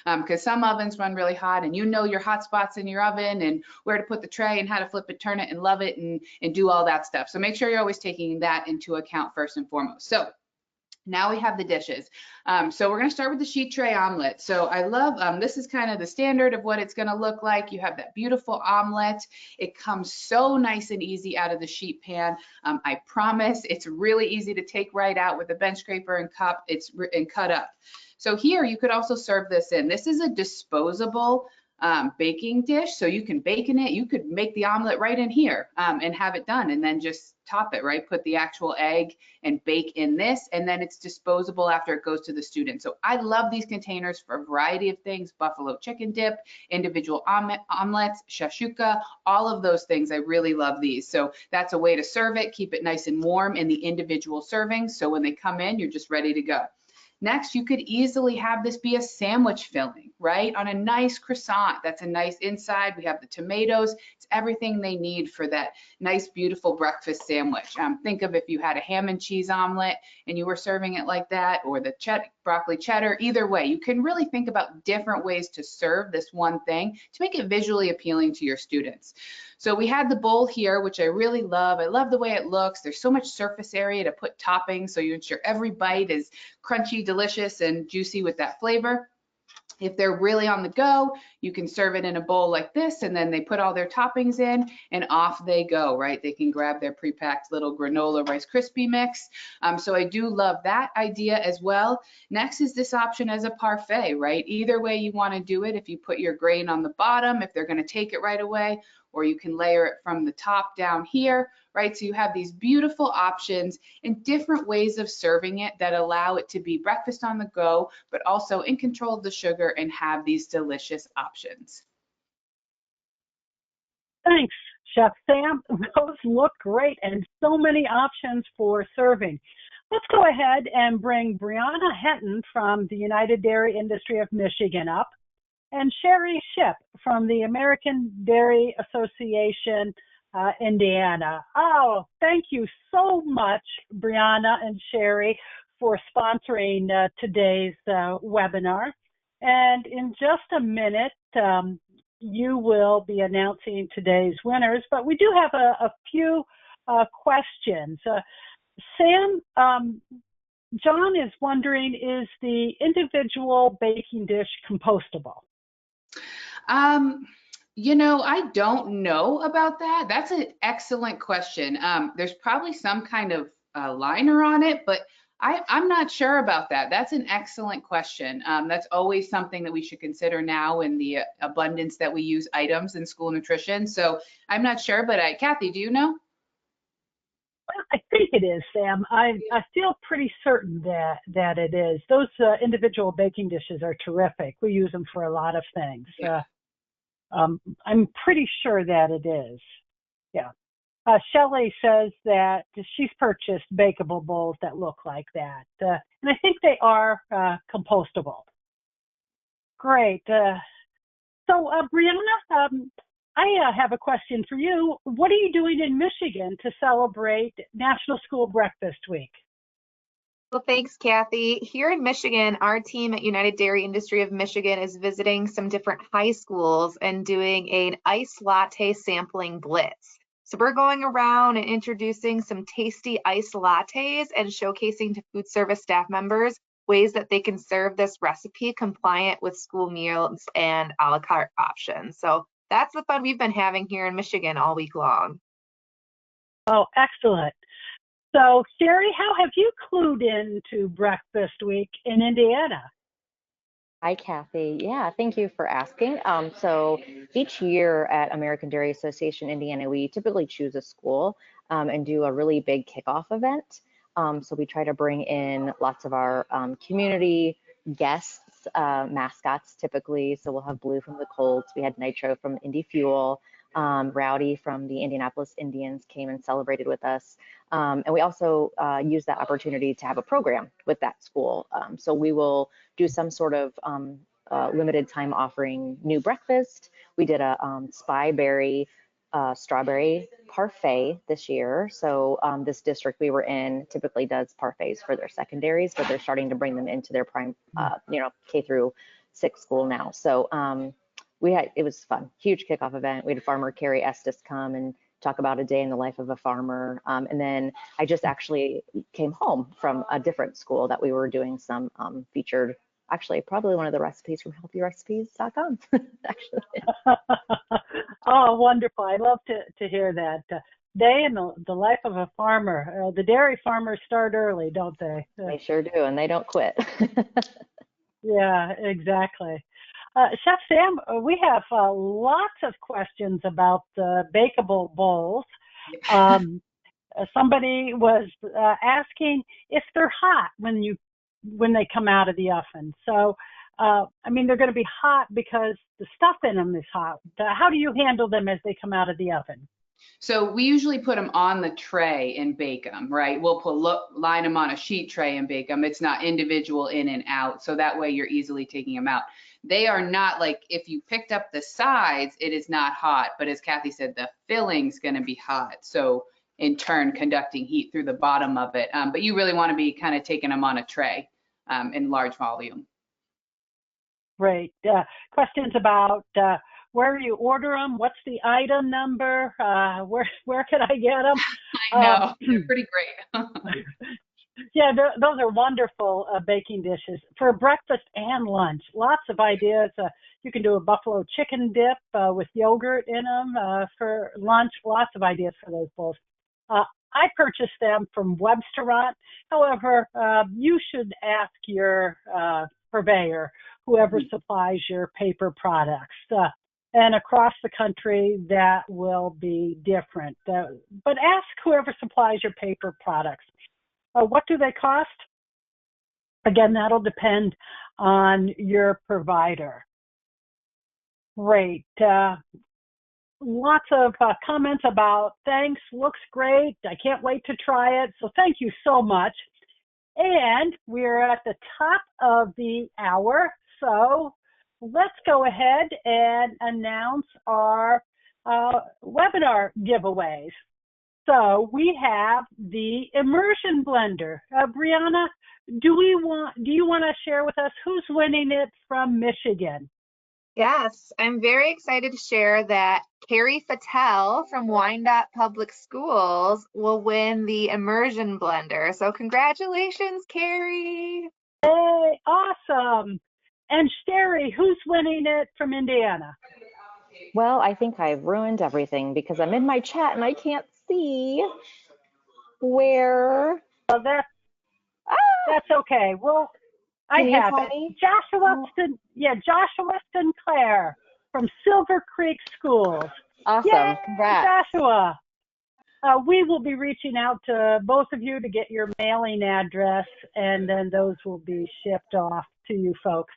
Because some ovens run really hot, and you know your hot spots in your oven and where to put the tray and how to flip it, turn it, and love it, and do all that stuff. So make sure you're always taking that into account first and foremost. So now we have the dishes. So we're going to start with the sheet tray omelet. So I love, this is kind of the standard of what it's going to look like. You have that beautiful omelet. It comes so nice and easy out of the sheet pan. I promise it's really easy to take right out with a bench scraper and cup. And cut up. So here you could also serve this in. This is a disposable baking dish, so you can bake in it. You could make the omelet right in here and have it done, and then just top it, right? Put the actual egg and bake in this, and then it's disposable after it goes to the student. So I love these containers for a variety of things: buffalo chicken dip, individual omelets, shashuka, all of those things. I really love these. So that's a way to serve it, keep it nice and warm in the individual servings, so when they come in, you're just ready to go. Next, you could easily have this be a sandwich filling, right? On a nice croissant. That's a nice inside. We have the tomatoes. It's everything they need for that nice, beautiful breakfast sandwich. Think of if you had a ham and cheese omelet and you were serving it like that, or the broccoli cheddar. Either way, you can really think about different ways to serve this one thing to make it visually appealing to your students. So we had the bowl here, which I really love. I love the way it looks. There's so much surface area to put toppings, so you ensure every bite is crunchy, delicious, and juicy with that flavor. If they're really on the go, you can serve it in a bowl like this, and then they put all their toppings in and off they go, right? They can grab their pre-packed little granola Rice Krispie mix. So I do love that idea as well. Next is this option as a parfait, right? Either way you want to do it, if you put your grain on the bottom, if they're going to take it right away, or you can layer it from the top down here, right? So you have these beautiful options and different ways of serving it that allow it to be breakfast on the go, but also in control of the sugar and have these delicious options. Thanks, Chef Sam. Those look great and so many options for serving. Let's go ahead and bring Brianna Henton from the United Dairy Industry of Michigan up, and Sherry Shipp from the American Dairy Association, Indiana. Oh, thank you so much, Brianna and Sherry, for sponsoring today's webinar. And in just a minute, you will be announcing today's winners, but we do have a few questions. Sam, John is wondering, is the individual baking dish compostable? You know, I don't know about that. That's an excellent question. There's probably some kind of liner on it, but I'm not sure about that. That's an excellent question. That's always something that we should consider now in the abundance that we use items in school nutrition. So I'm not sure, but Kathy, do you know? Well, I think it is, Sam. I feel pretty certain that it is. Those individual baking dishes are terrific. We use them for a lot of things. Yeah. I'm pretty sure that it is. Yeah. Shelley says that she's purchased bakeable bowls that look like that. And I think they are compostable. Great. So, Brianna, I have a question for you. What are you doing in Michigan to celebrate National School Breakfast Week? Well, thanks, Kathy. Here in Michigan, our team at United Dairy Industry of Michigan is visiting some different high schools and doing an iced latte sampling blitz. So we're going around and introducing some tasty iced lattes and showcasing to food service staff members ways that they can serve this recipe compliant with school meals and a la carte options. So that's the fun we've been having here in Michigan all week long. Oh, excellent. So, Sherry, how have you clued into Breakfast Week in Indiana? Hi, Kathy. Yeah, thank you for asking. So each year at American Dairy Association Indiana, we typically choose a school and do a really big kickoff event. So we try to bring in lots of our community guests, mascots typically. So we'll have Blue from the Colts. We had Nitro from Indy Fuel. Rowdy from the Indianapolis Indians came and celebrated with us. And we also use that opportunity to have a program with that school. So we will do some sort of limited time offering new breakfast. We did a Spy Berry strawberry parfait this year. So this district we were in typically does parfaits for their secondaries, but they're starting to bring them into their prime, K through 6 school now. So it was fun, huge kickoff event. We had farmer Carrie Estes come and talk about a day in the life of a farmer. And then I just actually came home from a different school that we were doing some featured, actually probably one of the recipes from healthyrecipes.com, actually. Oh, wonderful. I love to hear that. Day in the life of a farmer. The dairy farmers start early, don't they? They sure do, and they don't quit. Yeah, exactly. Chef Sam, we have lots of questions about the bakeable bowls. Somebody was asking if they're hot when they come out of the oven. So, they're going to be hot because the stuff in them is hot. How do you handle them as they come out of the oven? So we usually put them on the tray and bake them, right? We'll line them on a sheet tray and bake them. It's not individual in and out, so that way you're easily taking them out. They are not like, if you picked up the sides, it is not hot, but as Kathy said, the filling's going to be hot. So in turn, conducting heat through the bottom of it. But you really want to be kind of taking them on a tray in large volume. Great. Questions about where you order them, what's the item number, where can I get them? I know, they're pretty great. Yeah, those are wonderful baking dishes for breakfast and lunch. Lots of ideas. You can do a buffalo chicken dip with yogurt in them for lunch. Lots of ideas for those bowls. I purchased them from Webstaurant. However, you should ask your purveyor, whoever supplies your paper products. And across the country, that will be different. But ask whoever supplies your paper products. What do they cost? Again, that'll depend on your provider. Great. Lots of comments about thanks, looks great. I can't wait to try it. So thank you so much. And we're at the top of the hour. So let's go ahead and announce our webinar giveaways. So we have the immersion blender. Brianna, do you want to share with us who's winning it from Michigan? Yes, I'm very excited to share that Carrie Fattel from Wyandotte Public Schools will win the immersion blender. So congratulations, Carrie. Hey, awesome. And Sherry, who's winning it from Indiana? Well, I think I've ruined everything because I'm in my chat and I can't see where. Well, that's okay. Well, I Can you have tell it. me? Joshua Sinclair from Silver Creek Schools. Awesome. Yay, Congrats. Joshua. We will be reaching out to both of you to get your mailing address, and then those will be shipped off to you folks.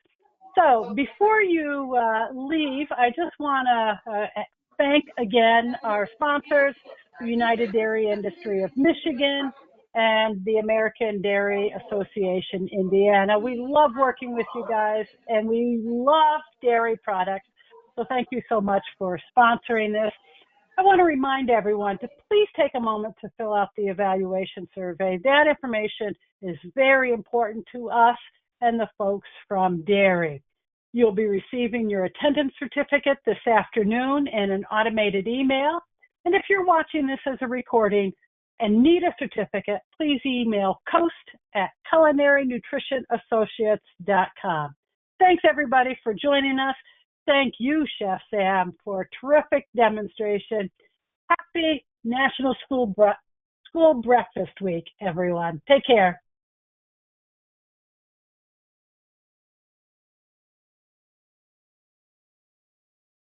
So before you leave, I just want to thank again our sponsors, the United Dairy Industry of Michigan and the American Dairy Association Indiana. We love working with you guys, and we love dairy products. So thank you so much for sponsoring this. I want to remind everyone to please take a moment to fill out the evaluation survey. That information is very important to us and the folks from dairy. You'll be receiving your attendance certificate this afternoon in an automated email. And if you're watching this as a recording and need a certificate, please email coast@culinarynutritionassociates.com. Thanks everybody for joining us. Thank you, Chef Sam, for a terrific demonstration. Happy National School Breakfast Week, everyone. Take care.